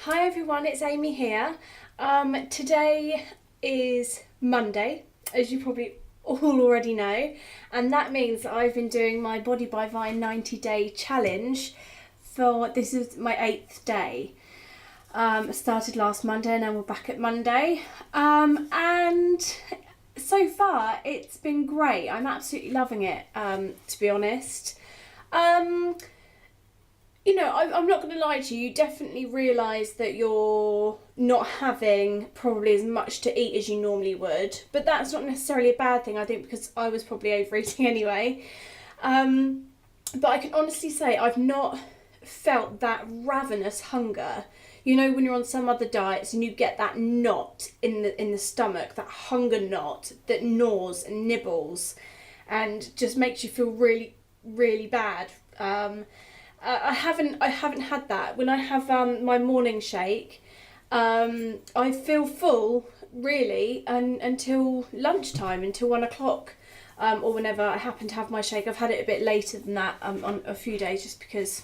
Hi everyone, it's Amy here. Today is Monday, as you probably all already know, and that means that I've been doing my Body by Vine 90-day challenge for this is my 8th day. I started last Monday and now we're back at Monday. And so far it's been great. I'm absolutely loving it, to be honest. I'm not going to lie to you, you definitely realise that you're not having probably as much to eat as you normally would, but that's not necessarily a bad thing, I think, because I was probably overeating anyway. But I can honestly say I've not felt that ravenous hunger. You know, when you're on some other diets and you get that knot in the stomach, that hunger knot that gnaws and nibbles and just makes you feel really, really bad. I haven't had that. When I have my morning shake, I feel full really until lunchtime, until 1 o'clock, or whenever I happen to have my shake. I've had it a bit later than that on a few days, just because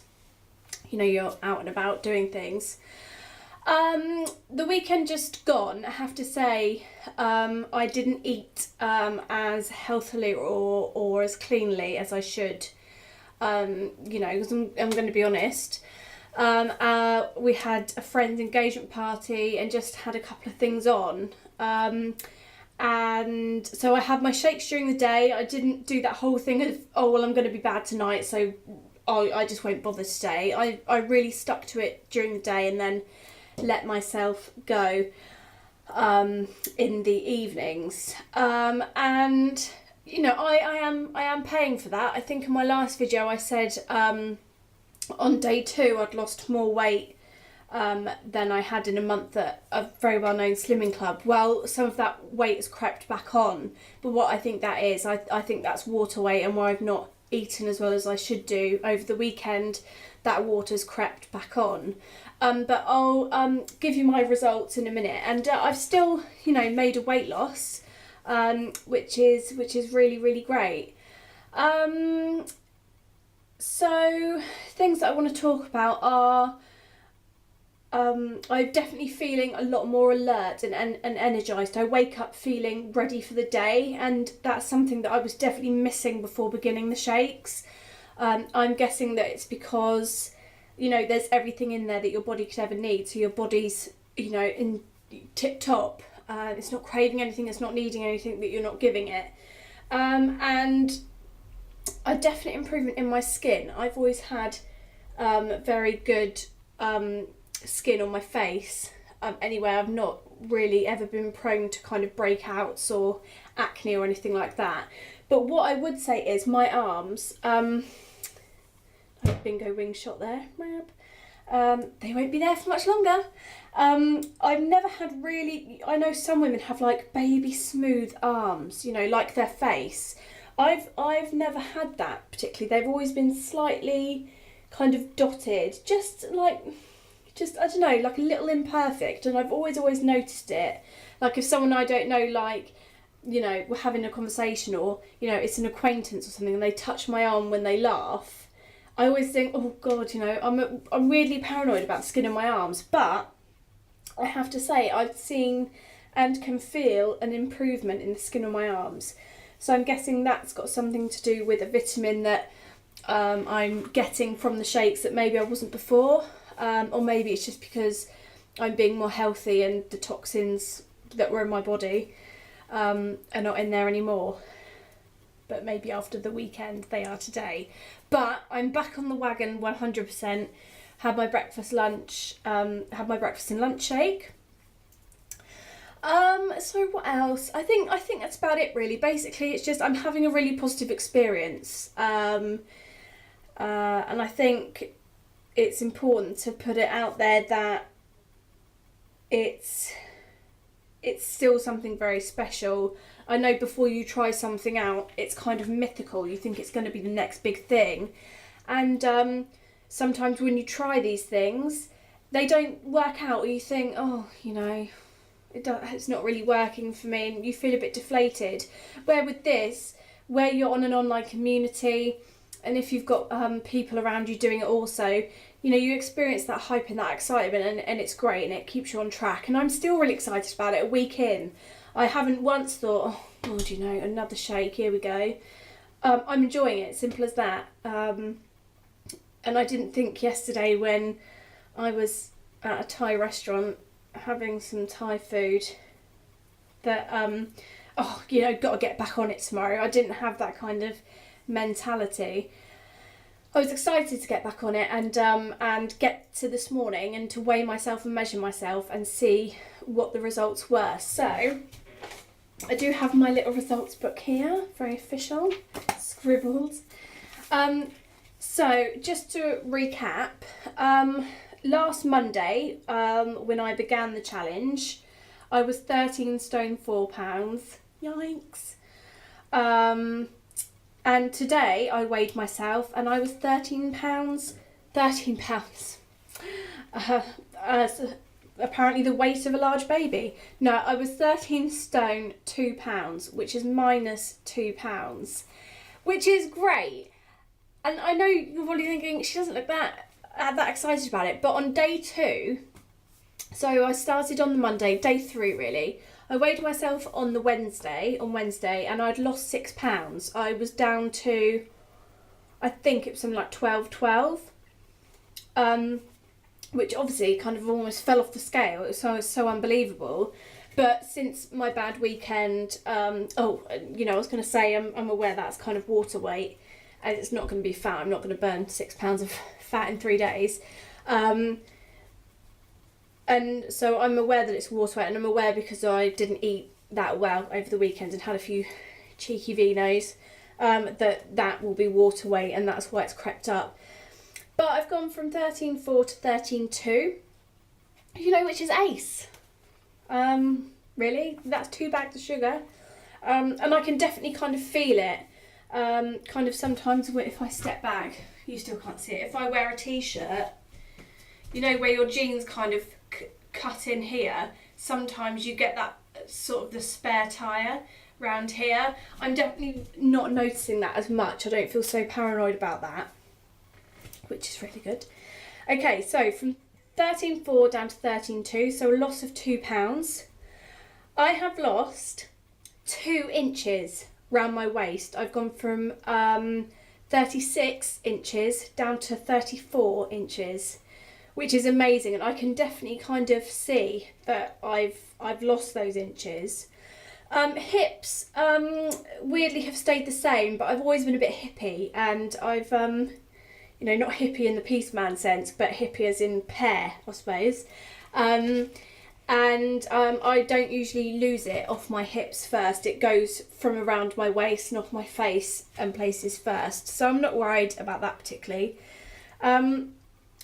you're out and about doing things. The weekend just gone, I have to say, I didn't eat as healthily or as cleanly as I should. Because I'm going to be honest. We had a friend's engagement party and just had a couple of things on. And so I had my shakes during the day. I didn't do that whole thing of, I'm going to be bad tonight, so I just won't bother today. I really stuck to it during the day and then let myself go in the evenings. And I am paying for that. I think in my last video I said on day 2 I'd lost more weight than I had in a month at a very well-known slimming club. Well, some of that weight has crept back on, but what I think that is, I think that's water weight, and where I've not eaten as well as I should do over the weekend, that water's crept back on. But I'll give you my results in a minute, and I've still made a weight loss. Which is really, really great. So things that I want to talk about are I'm definitely feeling a lot more alert and energised. I wake up feeling ready for the day, and that's something that I was definitely missing before beginning the shakes. I'm guessing that it's because there's everything in there that your body could ever need, so your body's in tip top. It's not craving anything, it's not needing anything that you're not giving it. And a definite improvement in my skin. I've always had very good skin on my face. Anyway, I've not really ever been prone to kind of breakouts or acne or anything like that. But what I would say is my arms, bingo wing shot there, they won't be there for much longer. I've never had really, I know some women have like baby smooth arms, like their face. I've never had that particularly. They've always been slightly kind of dotted, just I don't know, like a little imperfect, and I've always noticed it. Like if someone I don't know, like, we're having a conversation, or, it's an acquaintance or something, and they touch my arm when they laugh, I always think, oh God, I'm weirdly paranoid about the skin on my arms. But I have to say, I've seen and can feel an improvement in the skin on my arms. So I'm guessing that's got something to do with a vitamin that I'm getting from the shakes that maybe I wasn't before. Or maybe it's just because I'm being more healthy and the toxins that were in my body are not in there anymore. But maybe after the weekend they are today. But I'm back on the wagon 100%. Had my breakfast, lunch, had my breakfast and lunch shake. So what else? I think that's about it really. Basically, it's just I'm having a really positive experience. And I think it's important to put it out there that it's still something very special. I know before you try something out, it's kind of mythical. You think it's going to be the next big thing. And sometimes when you try these things, they don't work out, or you think, it's not really working for me, and you feel a bit deflated. Where with this, where you're on an online community, and if you've got people around you doing it also, you know, you experience that hype and that excitement, and it's great, and it keeps you on track. And I'm still really excited about it a week in. I haven't once thought, oh, do you know, another shake, here we go. I'm enjoying it, simple as that. And I didn't think yesterday when I was at a Thai restaurant having some Thai food that, oh, you know, got to get back on it tomorrow. I didn't have that kind of mentality. I was excited to get back on it and get to this morning and to weigh myself and measure myself and see what the results were. So I do have my little results book here, very official, scribbled. So just to recap, last Monday, when I began the challenge, I was 13 stone 4 pounds. Yikes. And today I weighed myself and I was 13 pounds. Apparently the weight of a large baby. No, I was 13 stone 2 pounds, which is minus 2 pounds, which is great. And I know you're probably thinking, she doesn't look that excited about it, but on day 2, so I started on the Monday, day 3 really, I weighed myself on Wednesday, and I'd lost 6 pounds. I was down to, I think it was something like 12, which obviously kind of almost fell off the scale. It was so unbelievable. But since my bad weekend, you know, I was going to say I'm aware that's kind of water weight, and it's not going to be fat. I'm not going to burn 6 pounds of fat in 3 days. And so I'm aware that it's water weight, and I'm aware because I didn't eat that well over the weekend and had a few cheeky vinos, that will be water weight, and that's why it's crept up. But I've gone from 13.4 to 13.2, you know, which is ace. Really, that's 2 bags of sugar. And I can definitely kind of feel it. Kind of sometimes if I step back, you still can't see it. If I wear a t-shirt, you know, where your jeans kind of cut in here, sometimes you get that sort of the spare tyre round here. I'm definitely not noticing that as much. I don't feel so paranoid about that, which is really good. Okay, so from 13.4 down to 13.2, so a loss of 2 pounds. I have lost 2 inches round my waist. I've gone from 36 inches down to 34 inches, which is amazing, and I can definitely kind of see that I've lost those inches. Hips weirdly have stayed the same, but I've always been a bit hippie, and I've you know, not hippie in the Peace Man sense, but hippie as in pear, I suppose. I don't usually lose it off my hips first. It goes from around my waist and off my face and places first, so I'm not worried about that particularly.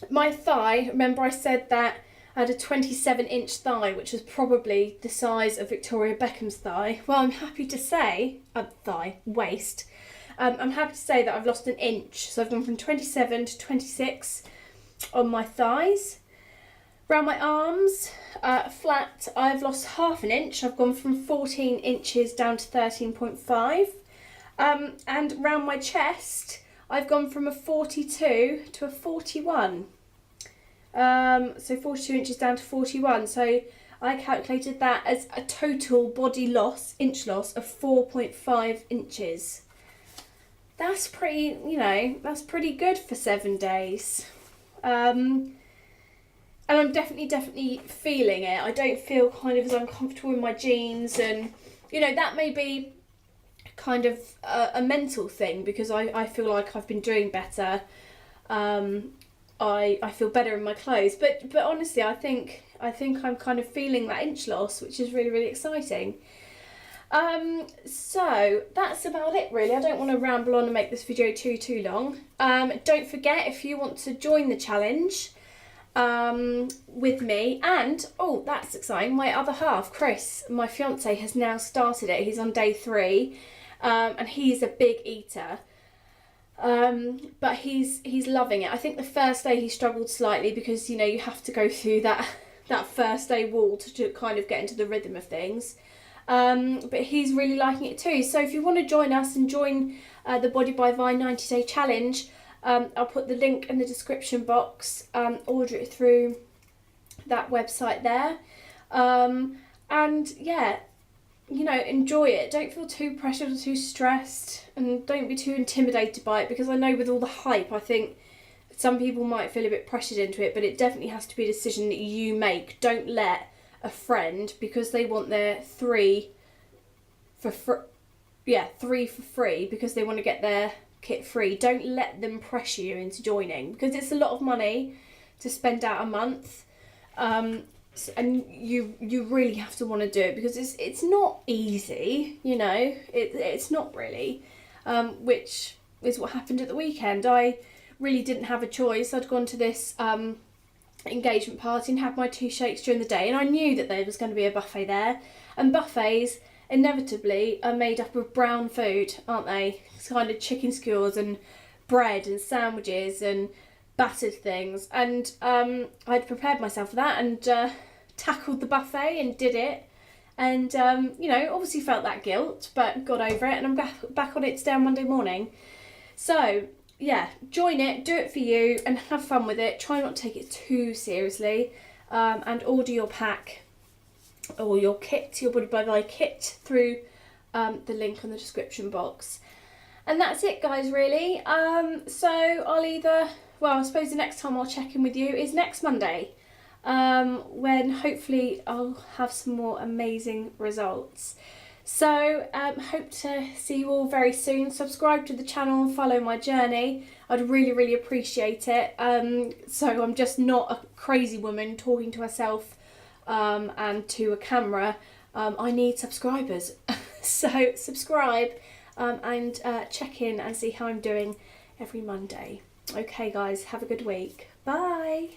My thigh, remember I said that I had a 27-inch thigh, which was probably the size of Victoria Beckham's thigh. Well, I'm happy to say, waist. I'm happy to say that I've lost an inch. So I've gone from 27 to 26 on my thighs. Around my arms, flat, I've lost half an inch. I've gone from 14 inches down to 13.5. And around my chest, I've gone from a 42 to a 41. So 42 inches down to 41. So I calculated that as a total body loss, inch loss of 4.5 inches. That's pretty, you know, that's pretty good for 7 days. And I'm definitely feeling it. I don't feel kind of as uncomfortable in my jeans, and, you know, that may be kind of a mental thing, because I feel like I've been doing better. I feel better in my clothes, but honestly, I think I'm kind of feeling that inch loss, which is really exciting. So that's about it really. I don't want to ramble on and make this video too long. Don't forget, if you want to join the challenge with me, and oh, that's exciting, my other half, Chris, my fiance, has now started it. He's on day 3, and he's a big eater. But he's loving it. I think the first day he struggled slightly because, you know, you have to go through that first day wall to kind of get into the rhythm of things. But he's really liking it too. So if you want to join us and join the Body by Vine 90-day challenge, I'll put the link in the description box. Order it through that website there. And yeah, you know, enjoy it. Don't feel too pressured or too stressed, and don't be too intimidated by it, because I know with all the hype, I think some people might feel a bit pressured into it, but it definitely has to be a decision that you make. Don't let a friend, because they want their three for free, because they want to get their kit free. Don't let them pressure you into joining, because it's a lot of money to spend out a month. And you really have to want to do it, because it's not easy, you know. It's not really, which is what happened at the weekend. I really didn't have a choice. I'd gone to this engagement party and had my 2 shakes during the day, and I knew that there was going to be a buffet there, and buffets inevitably are made up of brown food, aren't they? It's kind of chicken skewers and bread and sandwiches and battered things, and I'd prepared myself for that, and tackled the buffet and did it, and you know, obviously felt that guilt, but got over it, and I'm back on it today on Monday morning. So yeah, join it, do it for you, and have fun with it. Try not to take it too seriously, and order your pack or your kit, your Body by Vi kit, through the link on the description box. And that's it, guys, really. So I suppose the next time I'll check in with you is next Monday, when hopefully I'll have some more amazing results. So hope to see you all very soon. Subscribe to the channel and follow my journey. I'd really appreciate it. So I'm just not a crazy woman talking to herself and to a camera. I need subscribers. So subscribe and check in and see how I'm doing every Monday. Okay guys, have a good week. Bye.